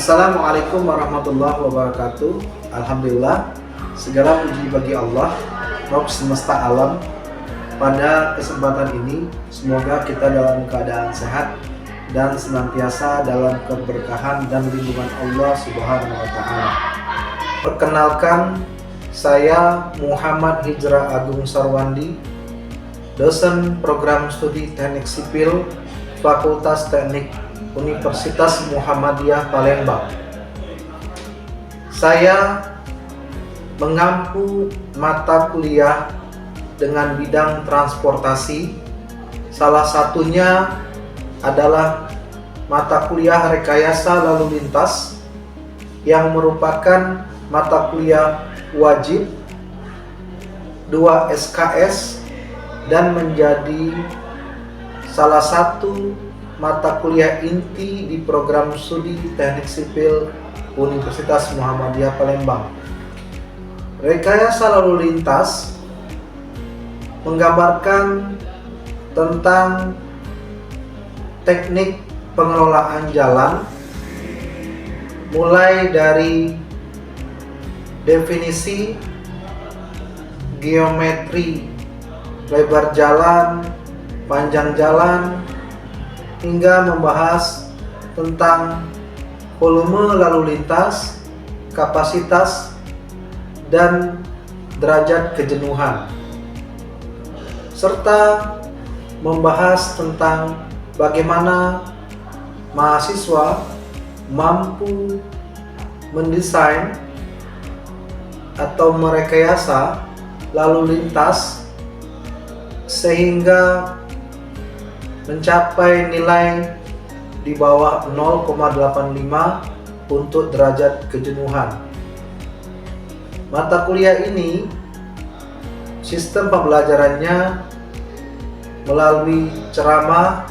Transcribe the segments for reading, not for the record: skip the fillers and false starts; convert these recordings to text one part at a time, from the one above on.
Assalamualaikum warahmatullahi wabarakatuh. Alhamdulillah, segala puji bagi Allah, Rabb semesta alam. Pada kesempatan ini, semoga kita dalam keadaan sehat dan senantiasa dalam keberkahan dan lindungan Allah Subhanahu wa Ta'ala. Perkenalkan, saya Muhammad Hijrah Agung Sarwandi, dosen program studi Teknik Sipil Fakultas Teknik Universitas Muhammadiyah Palembang. Saya mengampu mata kuliah dengan bidang transportasi. Salah satunya adalah mata kuliah rekayasa lalu lintas yang merupakan mata kuliah wajib 2 SKS dan menjadi salah satu mata kuliah inti di program studi Teknik Sipil Universitas Muhammadiyah Palembang. Rekayasa lalu lintas menggambarkan tentang teknik pengelolaan jalan, mulai dari definisi, geometri, lebar jalan, panjang jalan, hingga membahas tentang volume lalu lintas, kapasitas, dan derajat kejenuhan, serta membahas tentang bagaimana mahasiswa mampu mendesain atau merekayasa lalu lintas sehingga mencapai nilai di bawah 0,85 untuk derajat kejenuhan. Mata kuliah ini sistem pembelajarannya melalui ceramah,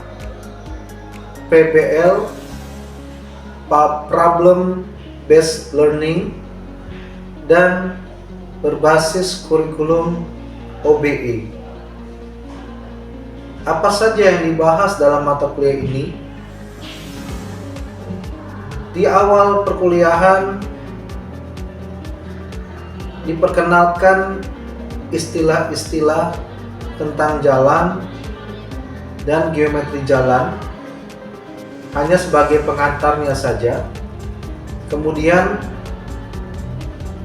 PBL, Problem Based Learning, dan berbasis kurikulum OBE. Apa saja yang dibahas dalam mata kuliah ini? Di awal perkuliahan diperkenalkan istilah-istilah tentang jalan dan geometri jalan hanya sebagai pengantarnya saja. Kemudian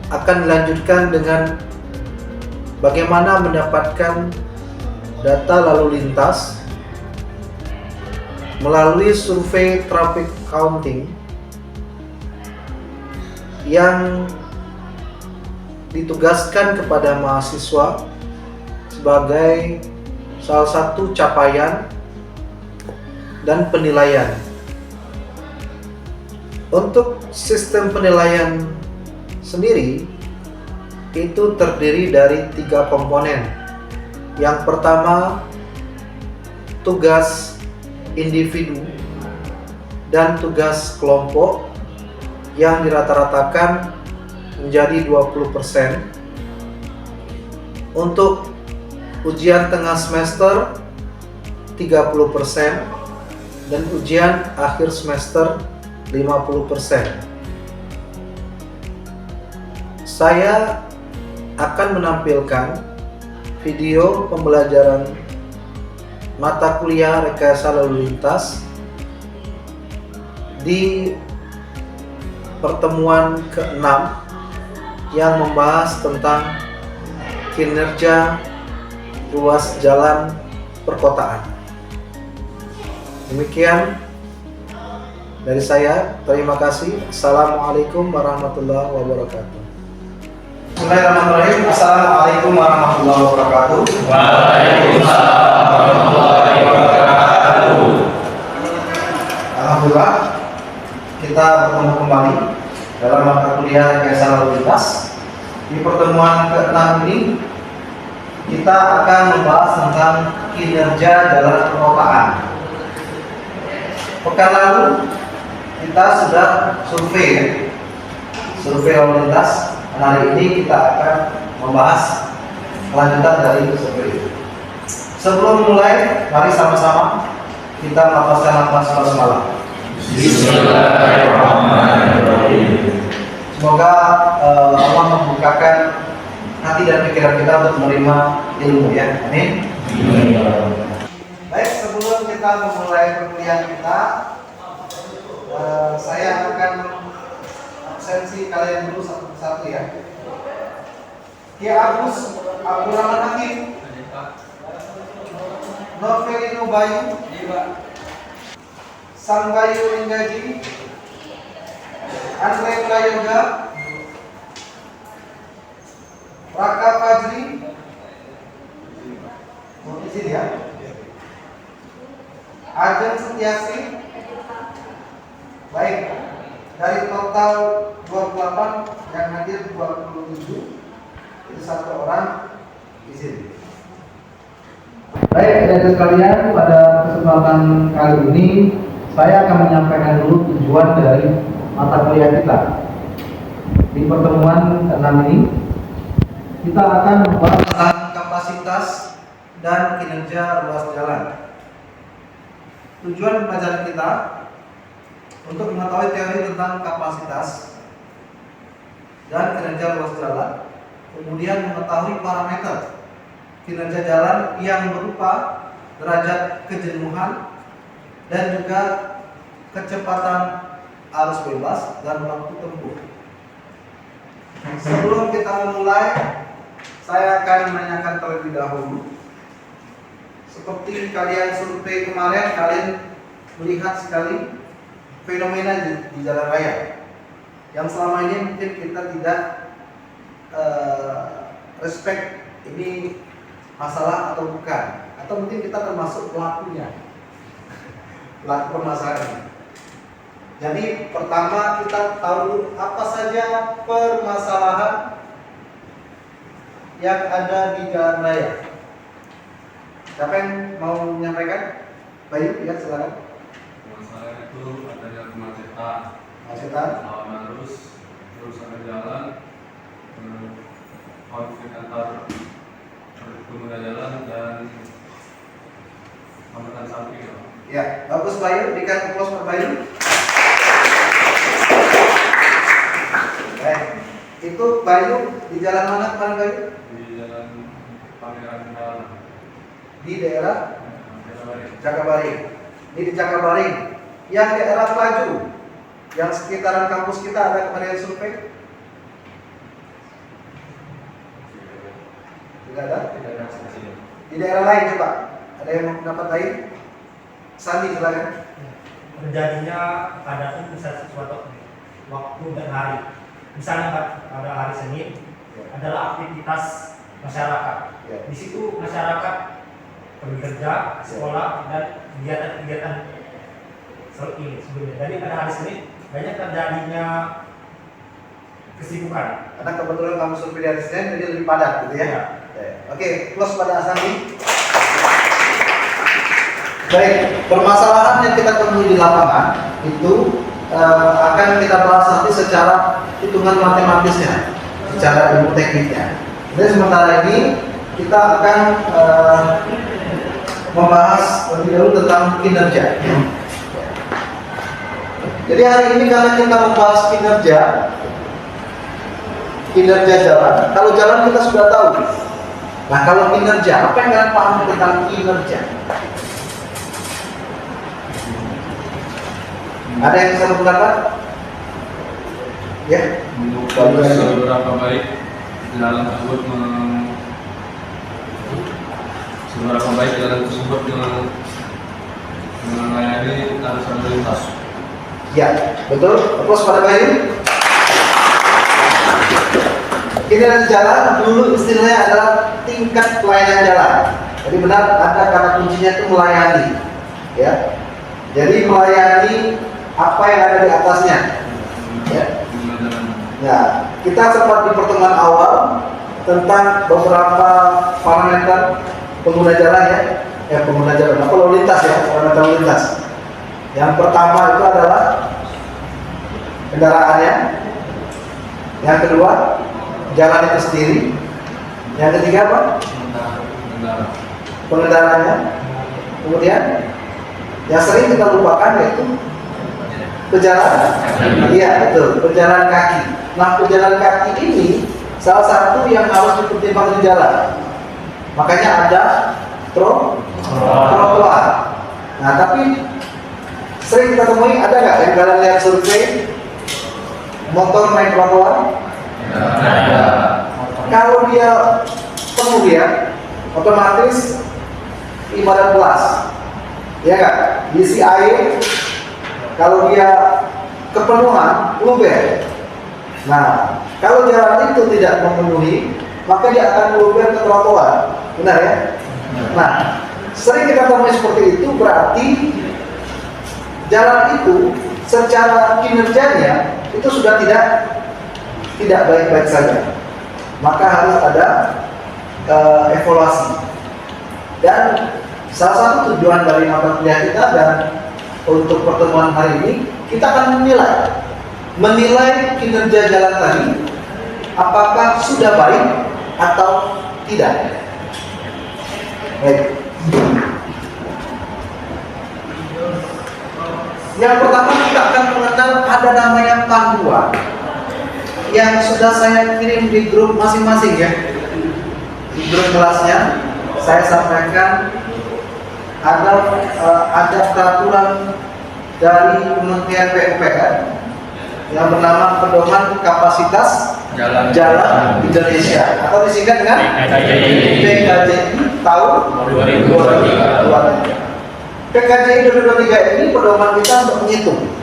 akan dilanjutkan dengan bagaimana mendapatkan data lalu lintas melalui survei traffic counting yang ditugaskan kepada mahasiswa sebagai salah satu capaian dan penilaian. Untuk sistem penilaian sendiri itu terdiri dari 3 komponen. Yang pertama, tugas individu dan tugas kelompok yang dirata-ratakan menjadi 20%. Untuk ujian tengah semester 30% dan ujian akhir semester 50%. Saya akan menampilkan video pembelajaran mata kuliah rekayasa lalu lintas di pertemuan ke-6 yang membahas tentang kinerja ruas jalan perkotaan. Demikian dari saya, terima kasih. Assalamualaikum warahmatullahi wabarakatuh. Bismillahirrahmanirrahim. Assalamualaikum warahmatullahi wabarakatuh. Waalaikumsalam warahmatullahi wabarakatuh. Alhamdulillah, kita bertemu kembali dalam mata kuliah rekayasa lalu lintas. Di pertemuan ke-6 ini kita akan membahas tentang kinerja jalan perkotaan. Pekan lalu kita sudah survei lalu lintas. Hari ini kita akan membahas lanjutan dari survei. Sebelum mulai, mari sama-sama kita melafazkan lafaz basmalah. Bismillahirrahmanirrahim. Semoga Allah membukakan hati dan pikiran kita untuk menerima ilmu ya. Amin. Baik, sebelum kita memulai perkuliahan kita, saya akan absensi kalian dulu satu-satu ya. Ki Agus Abdurrahman Hakim, Novelino Bayu, Sang Bayu Inggaji, Andre Prayoga, Raka Fajri, izin ya, Ajeng Setiasi. Baik, dari total 28 yang hadir 27, itu satu orang izin. Baik, adik-adik sekalian, pada kesempatan kali ini saya akan menyampaikan dulu tujuan dari mata kuliah kita. Di pertemuan ke-6 ini kita akan membahas tentang kapasitas dan kinerja ruas jalan. Tujuan pembelajaran kita untuk mengetahui teori tentang kapasitas dan kinerja ruas jalan, kemudian mengetahui parameter kinerja jalan yang berupa derajat kejenuhan dan juga kecepatan arus bebas dan waktu tempuh. Sebelum kita memulai, saya akan menanyakan terlebih dahulu. Seperti kalian survei kemarin, kalian melihat sekali fenomena di jalan raya yang selama ini mungkin kita tidak respect ini masalah atau bukan, atau mungkin kita termasuk pelakunya, pelaku permasalahan. Jadi pertama kita tahu apa saja permasalahan yang ada di jalan raya. Siapa yang mau menyampaikan? Bayu, ya silakan. Masalah itu adanya kemacetan, lawan arus, kerusakan jalan, konflik antar pengguna jalan dan hambatan samping. Ya, bagus Bayu, berikan aplaus per Bayu. Itu Bayu di jalan mana kemarin Bayu? Di jalan Pangeran Jalan. Di daerah Jakabaring. Ini di Jakabaring. Yang daerah Pelaju, yang sekitaran kampus kita ada kemarin survei? Tidak ada? Di daerah lain coba. Ada yang mau pendapat lain? Sandi silakan. Terjadinya pada itu bisa sesuatu waktu dan hari. Misalnya pada hari Senin adalah aktivitas masyarakat. Di situ masyarakat pergi kerja, sekolah dan kegiatan-kegiatan seperti ini sebelumnya. Jadi pada hari Senin banyak terjadinya kesibukan. Karena kebetulan kamu survei dari Senin, jadi lebih padat gitu ya. Ya. Oke, plus pada Sandi. Baik, permasalahan yang kita temui di lapangan itu akan kita bahas nanti secara hitungan matematisnya, secara ilmu tekniknya. Jadi sementara ini kita akan membahas lebih dahulu tentang kinerja. Jadi hari ini karena kita membahas kinerja jalan. Kalau jalan kita sudah tahu. Nah, kalau kinerja, apa yang kalian paham tentang kinerja? Ada yang bisa berpendapat? Ya. Seberapa baik jalan tersebut melayani arus lalu lintas. Ya, betul. Aplaus pada Bayu. Kinerja jalan dulu istilahnya adalah tingkat pelayanan jalan. Jadi benar ada kata kuncinya itu melayani. Ya. Jadi melayani apa yang ada di atasnya. Ya. Nah, kita sempat di pertemuan awal tentang beberapa parameter pengguna jalan ya, pengguna jalan, apa lalu lintas ya, parameter lalu lintas. Yang pertama itu adalah kendaraannya, yang kedua jalan itu sendiri, yang ketiga apa? Pengendaraannya, kemudian yang sering kita lupakan yaitu Pejalan? Iya, betul. Pejalan kaki. Nah, pejalan kaki ini salah satu yang harus dipertimbangkan di jalan. Makanya ada trotoar. Nah, tapi sering kita temui, ada nggak yang kalian lihat survei motor naik trotoar? Ada. Kalau dia penuh ya, otomatis ibarat gelas, ya nggak? Diisi air. Kalau dia kepenuhan, luber. Nah, kalau jalan itu tidak memenuhi, maka dia akan luber ke trotoar. Benar ya? Nah, sering kita temui seperti itu, berarti jalan itu secara kinerjanya itu sudah tidak baik-baik saja. Maka harus ada evaluasi. Dan salah satu tujuan dari mata kuliah kita dan untuk pertemuan hari ini, kita akan menilai kinerja jalan tadi, apakah sudah baik atau tidak. Baik. Yang pertama kita akan mengenal ada namanya panduan yang sudah saya kirim di grup masing-masing ya. Di grup kelasnya saya sampaikan ada peraturan dari Kementerian PUPR yang bernama Pedoman Kapasitas Jalan Indonesia atau disingkat dengan PKJI tahun 2023. PKJI 2023 ini pedoman kita untuk menghitung.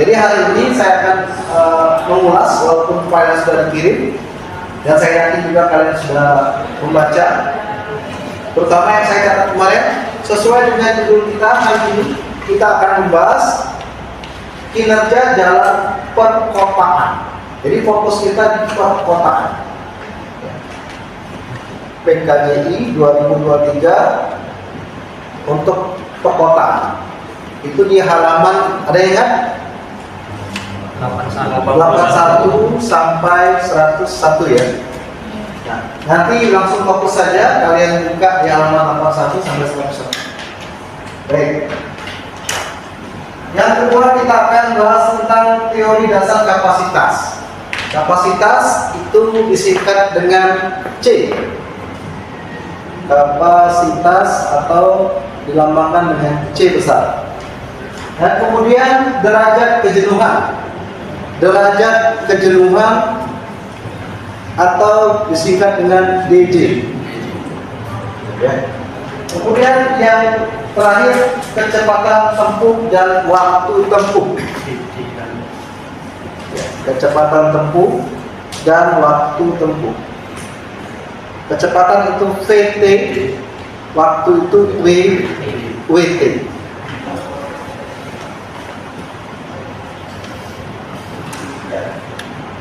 Jadi hari ini saya akan mengulas walaupun file sudah dikirim dan saya yakin juga kalian sudah membaca. Terutama yang saya catat kemarin, sesuai dengan judul kita hari ini, kita akan membahas kinerja jalan perkotaan. Jadi fokus kita di perkotaan. PKJI 2023 untuk perkotaan. Itu di halaman, ada yang ingat? 81 sampai 101 ya. Nah, nanti langsung fokus saja, kalian buka di halaman 81 sampai 101. Baik. Yang kedua kita akan bahas tentang teori dasar kapasitas. Kapasitas itu disingkat dengan C. Kapasitas atau dilambangkan dengan C besar. Dan kemudian derajat kejenuhan. Derajat kejenuhan atau disingkat dengan DJ. Ya. Kemudian yang terakhir kecepatan tempuh dan waktu tempuh. Ya, kecepatan tempuh dan waktu tempuh. Kecepatan itu VT, waktu itu WT.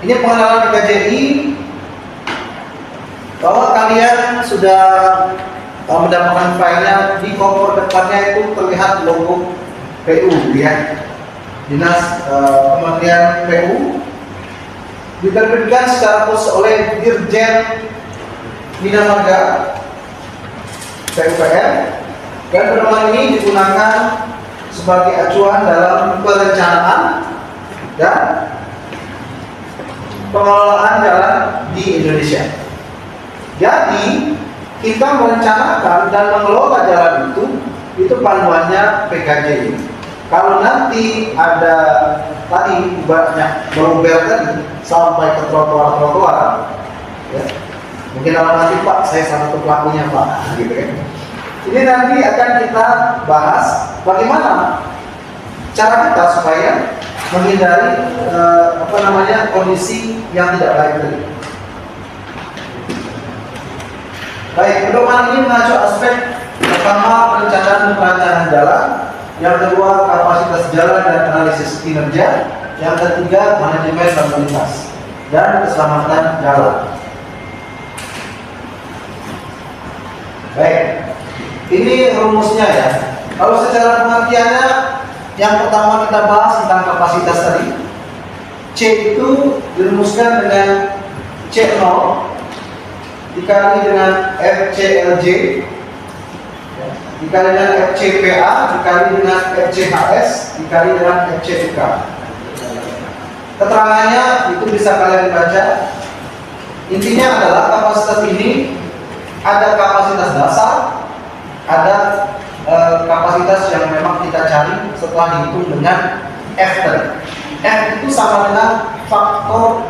Ini pengenalan PKJI bahwa kalian sudah mendapatkan filenya. Di kompor depannya itu terlihat logo PU ya, Dinas Kementerian PU, diterbitkan secara khusus oleh Dirjen Bina Marga PUPR, dan pedoman ini digunakan sebagai acuan dalam perencanaan dan pengelolaan jalan di Indonesia. Jadi kita merencanakan dan mengelola jalan itu panduannya PKJI. Kalau nanti ada tadi banyak beruber tadi sampai ke trotoar, ya, mungkin kalau nanti Pak saya salah satu pelakunya Pak, gitu kan. Ini nanti akan kita bahas bagaimana cara kita supaya menghindari kondisi yang tidak baik tadi. Baik, pedoman ini mengacu aspek pertama perencanaan jalan, yang kedua kapasitas jalan dan analisis kinerja, yang ketiga manajemen lalu lintas dan keselamatan jalan. Baik, ini rumusnya ya. Kalau secara pengertiannya, yang pertama kita bahas tentang kapasitas tadi. C itu dirumuskan dengan C0 dikali dengan FCLJ dikali dengan FCPA dikali dengan FCHS dikali dengan FCK. Keterangannya itu bisa kalian baca. Intinya adalah kapasitas ini ada kapasitas dasar, ada kapasitas yang memang kita cari setelah dihitung dengan F tadi. F itu sama dengan faktor,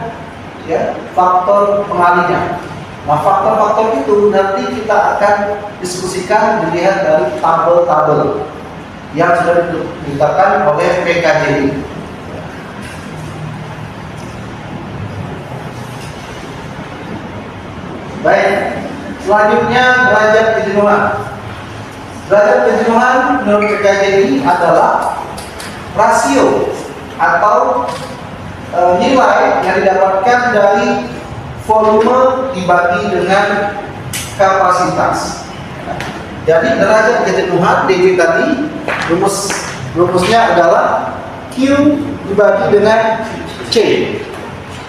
ya, faktor pengalinya. Nah, faktor-faktor itu nanti kita akan diskusikan dilihat dari tabel-tabel yang sudah ditetapkan oleh PKJI. Baik, selanjutnya derajat kejenuhan. Derajat kejenuhan menurut PKJI adalah rasio atau nilai yang didapatkan dari volume dibagi dengan kapasitas. Jadi derajat kejenuhan DG tadi rumusnya adalah Q dibagi dengan C.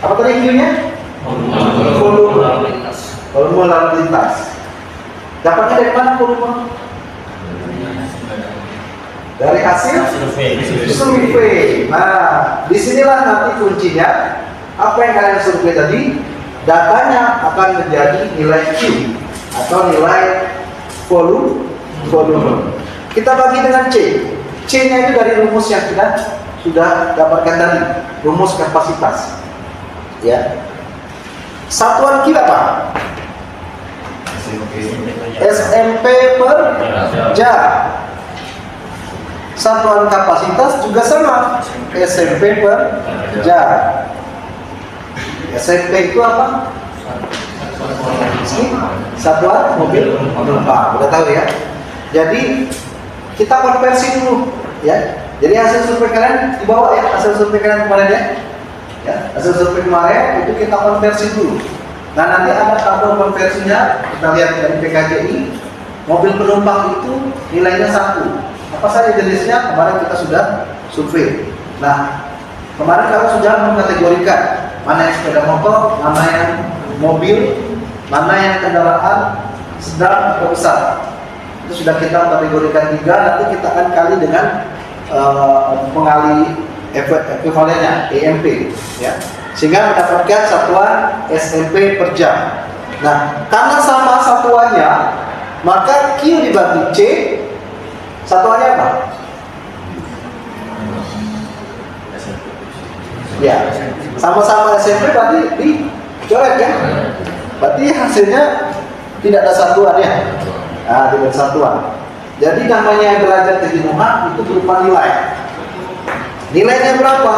Apa tadi Q-nya? Volume lalu lintas. Dapatnya dari mana volume? Dari hasil survei. Nah, disinilah nanti kuncinya. Apa yang kalian survei tadi, datanya akan menjadi nilai Q atau nilai volume. Kita bagi dengan C. C-nya itu dari rumus yang kita sudah dapatkan tadi, rumus kapasitas. Ya. Satuan Q apa? SMP per jam. Satuan kapasitas juga sama, SMP per jam. SMP itu apa? Satuan mobil penumpang. Udah tahu ya. Jadi kita konversi dulu, ya. Jadi hasil survei kalian dibawa ya, hasil survei kalian kemarin ya. Ya, hasil survei kemarin itu kita konversi dulu. Nah, nanti ada tabel konversinya, kita lihat dari PKJI. Mobil penumpang itu nilainya 1. Apa saja jenisnya? Kemarin kita sudah survei. Nah, kemarin kita sudah mengkategorikan mana yang sepeda motor, mana yang mobil, mana yang kendaraan sedang atau besar. Itu sudah kita kategorikan 3. Nanti kita akan kali dengan pengali ekuivalennya EMP, ya, sehingga mendapatkan satuan SMP per jam. Nah, karena sama satuannya, maka Q dibagi C, satuannya apa? Ya, sama-sama SMP berarti dicoret ya. Berarti hasilnya tidak ada satuannya. Nah, tidak ada satuan. Jadi namanya derajat kejenuhan itu berupa nilai. Nilainya berapa?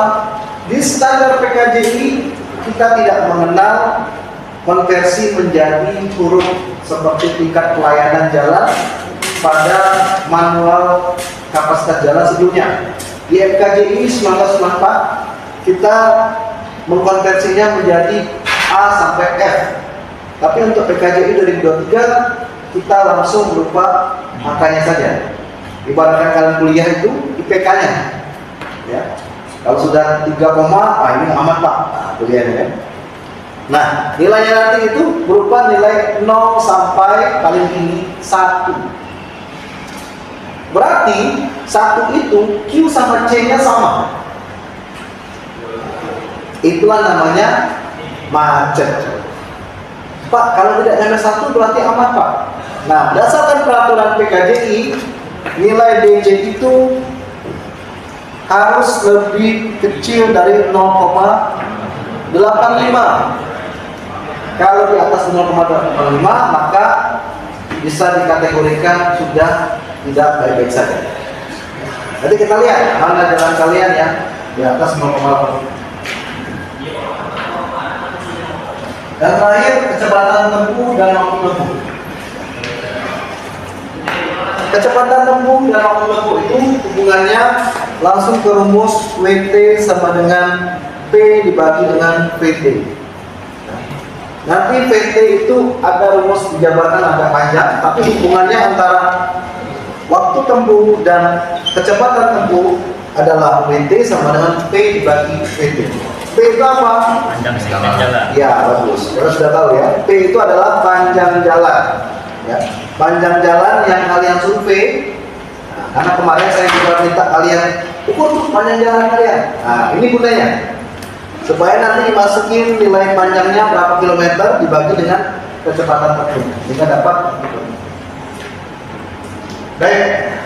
Di standar PKJI kita tidak mengenal konversi menjadi huruf seperti tingkat pelayanan jalan pada manual kapasitas jalan sebelumnya. Di PKJI 1994 kita mengkonversinya menjadi A sampai F. Tapi untuk PKJI 2023 kita langsung berupa angkanya saja. Ibaratkan kalian kuliah itu IPK-nya. Ya. Kalau sudah 3, ini aman Pak, nah, kuliahnya kan. Nah, nilainya nanti itu berupa nilai 0 sampai paling tinggi 1. Berarti 1 itu Q sama C-nya sama. Itulah namanya macet. Pak, kalau tidak nyampe 1 berarti aman Pak. Nah, berdasarkan peraturan PKJI, nilai DJ itu harus lebih kecil dari 0,85. Kalau di atas 0,85 maka bisa dikategorikan sudah tidak baik-baik saja. Nanti kita lihat mana jalan kalian yang di atas 0,85. Dan terakhir, kecepatan tempuh dan waktu tempuh. Kecepatan tempuh dan waktu tempuh itu hubungannya langsung ke rumus WT sama dengan P dibagi dengan PT. Nanti PT itu ada rumus dijabatan agak panjang, tapi hubungannya antara waktu tempuh dan kecepatan tempuh adalah WT sama dengan P dibagi PT. P itu apa? Panjang jalan. Ya, bagus. Kita sudah tahu ya. P itu adalah panjang jalan. Ya, panjang jalan yang kalian survei. Nah, karena kemarin saya juga minta kalian ukur tuh panjang jalan kalian. Nah, ini gunanya. supaya nanti dimasukin nilai panjangnya berapa kilometer dibagi dengan kecepatan tertentu sehingga dapat. Baik,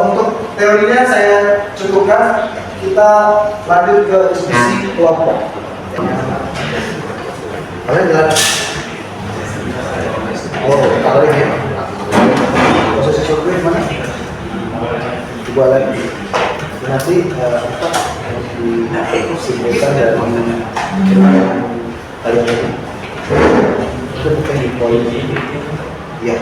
untuk teorinya saya cukupkan. Kita lanjut ke diskusi kelompok. Kalian jalan. Oh, kalau ini proses survei mana? Coba lagi. Nanti disimpulkan dari kalian ini. Itu bukan di poin ini. Ya.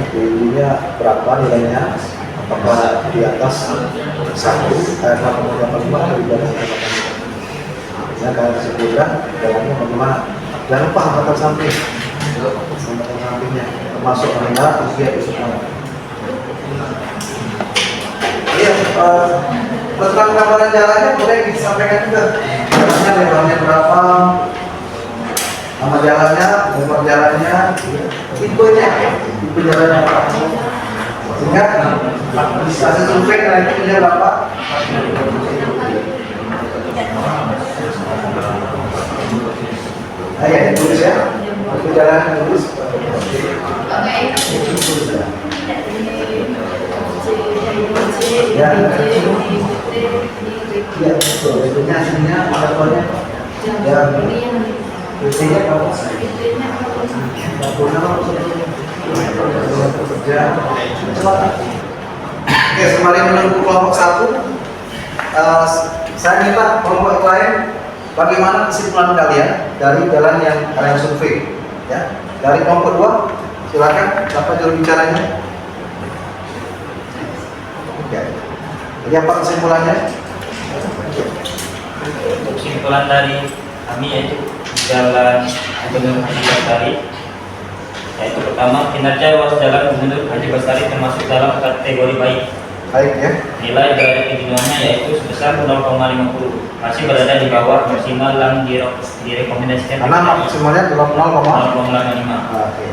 Poinnya berapa nilainya? Apakah di atas 1, 0,85 atau di bawah 0,85? Ya, kalau disebutkan dalamnya bagaimana? Jangan lupa angkatan samping. Angkatan sampingnya termasuk meninggal usia besok. Iya, tentang gambaran jalannya boleh disampaikan juga. Jalannya lebarnya berapa, nama jalannya, nomor jalannya, tipenya, tipe jalannya apa. Sehingga bisa survei dan tipenya berapa. Ya, ditulis ya. Tipe jalannya ditulis. Ya, ya betul. Itunya aslinya motornya. Ya, itunya kalau Oke, sembari menunggu kelompok 1, saya minta kelompok lain bagaimana kesimpulan kalian dari jalan yang kalian survei. Ya, dari kelompok 2, silakan siapa juru bicaranya. Ya. Jadi apa kesimpulannya? Kesimpulan dari kami yaitu jalan Gubernur Haji Bastari, yaitu pertama, kinerja ruas jalan Gubernur Haji Bastari termasuk dalam kategori baik. Baik ya. Nilai derajat kejenuhannya yaitu sebesar 0,50, masih berada di bawah maksimal yang direkomendasikan. Karena maksimalnya 0,05. Oke.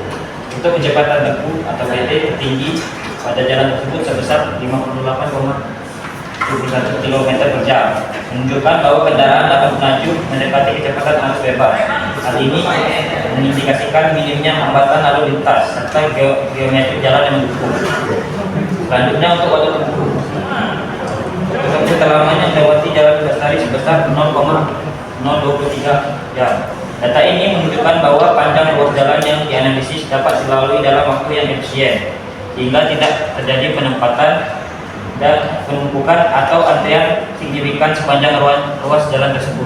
Untuk kecepatan tempuh atau PT tertinggi pada jalan tersebut sebesar 58,71 km per jam, menunjukkan bahwa kendaraan dapat melaju mendekati kecepatan arus bebas. Hal ini mengindikasikan minimnya hambatan lalu lintas serta geometri jalan yang mendukung. Selanjutnya untuk waktu tempuh, untuk terlamanya melewati jalan Bastari sebesar 0,023 jam. Data ini menunjukkan bahwa panjang ruas jalan yang dianalisis dapat dilalui dalam waktu yang efisien, sehingga tidak terjadi penempatan dan penumpukan atau antrian signifikan sepanjang ruas jalan tersebut.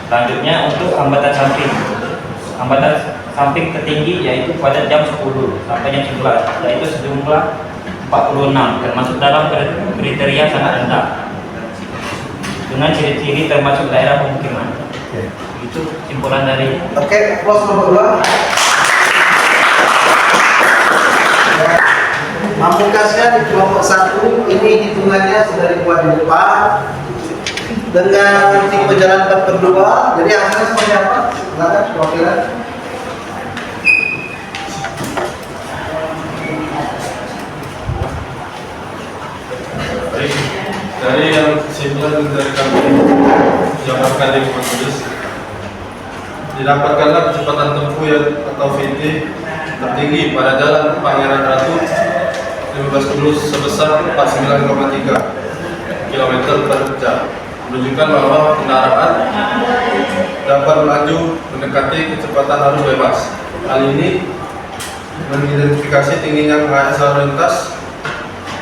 Selanjutnya untuk hambatan samping tertinggi yaitu pada jam 10 sampai jam 11, yaitu sejumlah 46, termasuk dalam kriteria sangat rendah dengan ciri-ciri termasuk daerah pemukiman. Itu kesimpulan dari. Oke, close nomor 2. Memungkaskan di kelompok 1 ini hitungannya sudah dibuat di depan dengan tipe jalan berdua. Jadi hasilnya seperti apa? Silakan perwakilan. Dari yang kesimpulan dari kami didapatkan di penulis, didapatkanlah kecepatan tempuh atau VT tertinggi pada jalan Pangeran Ratu 15 Kudus sebesar 49,3 km per jam, menunjukkan bahwa kendaraan dapat melaju mendekati kecepatan arus bebas. Hal ini mengidentifikasi tingginya KHS lalu lintas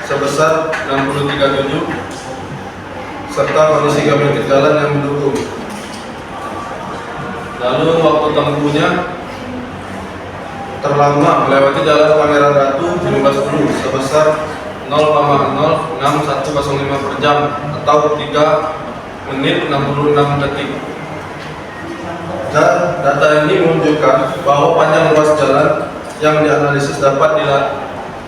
sebesar 63,7 serta kondisi geometri jalan yang mendukung. Lalu waktu tempuhnya terlama melewati jalan Pangeran Ratu 15 Kudus sebesar 0,06105 per jam atau 3 menit 66 detik. Dan data ini menunjukkan bahwa panjang ruas jalan yang dianalisis dapat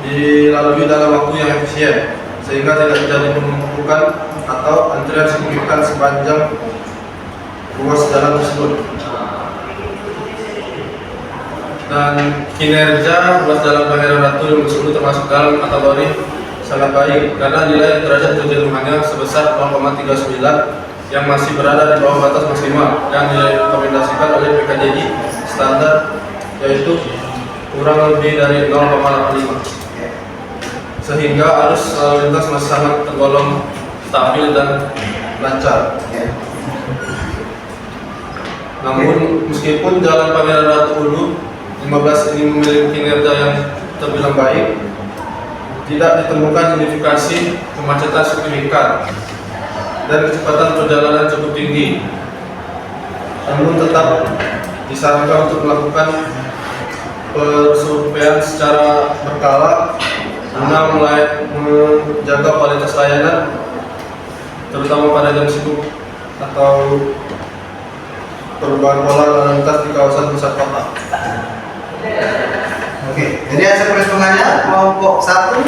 dilalui dalam waktu yang efisien, sehingga tidak terjadi penumpukan atau antrian signifikan sepanjang ruas jalan tersebut. Dan kinerja ruas jalan Pangeran Ratu 15 termasuk dalam kategori sangat baik karena nilai derajat kejenuhannya sebesar 0,39 yang masih berada di bawah batas maksimal yang direkomendasikan oleh PKJI standar, yaitu kurang lebih dari 0,85, sehingga arus lalu lintas masih sangat tergolong stabil dan lancar. Namun meskipun Jalan Pangeran Ratu Ulu 15 ini memiliki kinerja yang terbilang baik, tidak ditemukan indikasi kemacetan signifikan dan kecepatan perjalanan cukup tinggi. Namun tetap disarankan untuk melakukan persurveian secara berkala guna menjaga kualitas layanan, terutama pada jam sibuk atau perubahan pola lalu lintas di kawasan pusat kota. Oke, jadi hasil perhitungannya kelompok 1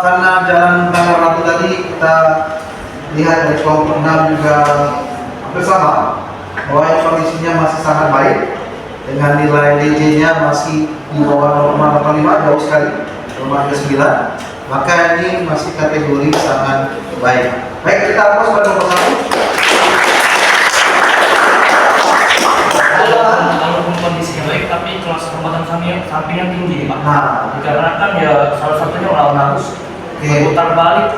karena jalan Pangeran Ratu tadi kita lihat dari kelompok 6 juga hampir sama, bahwa kondisinya masih sangat baik dengan nilai DJ-nya masih di bawah 0,85, jauh sekali 0,9, maka ini masih kategori sangat baik. Baik, kita pause pada nomor 1. Walaupun kondisinya baik, tapi kelas kecepatan sampingnya tinggi, Pak. Nah, Dikarenakan ya salah satunya melawan arus, berputar balik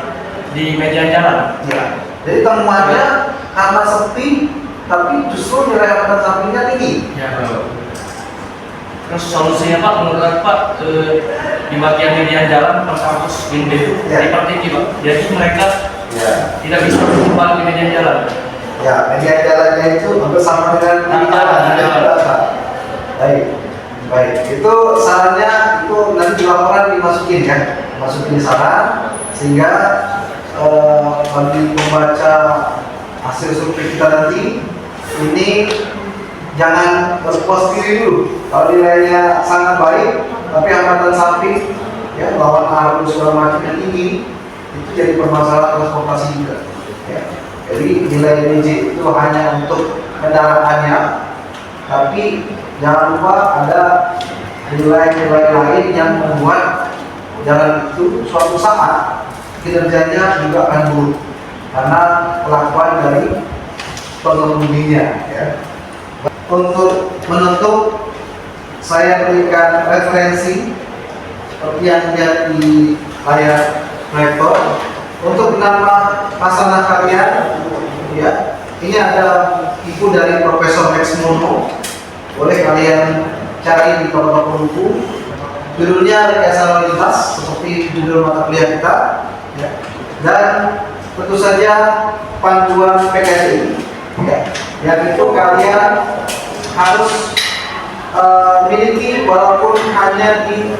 di median jalan. ya. Jadi temuannya karena sepi, tapi justru nilai kecepatan sampingnya tinggi. Ya. Terus solusinya Pak, menurut Pak, di bagian median jalan pas arus window itu Ya. diperbaiki Pak. Jadi mereka Ya. tidak bisa berputar di median jalan. Ya, media jalannya itu hampir sama dengan baik, baik. Itu sarannya itu nanti di laporan dimasukin ya, masukin di sana sehingga bagi pembaca hasil survei kita nanti ini jangan berpuas diri dulu. Kalau nilainya sangat baik, tapi hambatan samping ya lawan arus segala macam yang tinggi itu jadi permasalahan transportasi juga. Ya. Jadi nilai DJ itu hanya untuk kendaraannya, tapi jangan lupa ada nilai-nilai lain yang membuat jalan itu suatu saat kinerjanya juga akan buruk karena kelakuan dari pengemudinya. Ya. Untuk menutup, saya berikan referensi seperti yang lihat di layar proyektor. Untuk menambah hasanah kalian, ya, ini ada buku dari Profesor Max Mono, boleh kalian cari di toko-toko buku. Judulnya Rekayasa Lalu Lintas, seperti judul mata kuliah kita, ya. Dan tentu saja panduan PKJI, ya, yang itu kalian harus miliki walaupun hanya di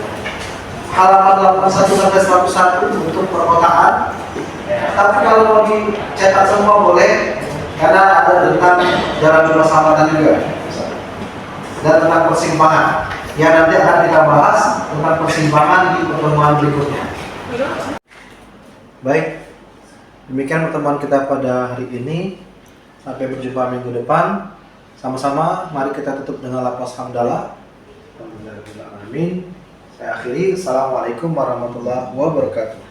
halaman 81-101 untuk perkotaan. Tapi kalau mau dicetak semua boleh, karena ada tentang jalan bebas hambatan juga dan tentang persimpangan yang nanti akan kita bahas tentang persimpangan di pertemuan berikutnya. Baik, demikian pertemuan kita pada hari ini. Sampai berjumpa minggu depan. Sama-sama mari kita tutup dengan lafaz hamdalah. Amin. Saya akhiri. Assalamualaikum warahmatullahi wabarakatuh.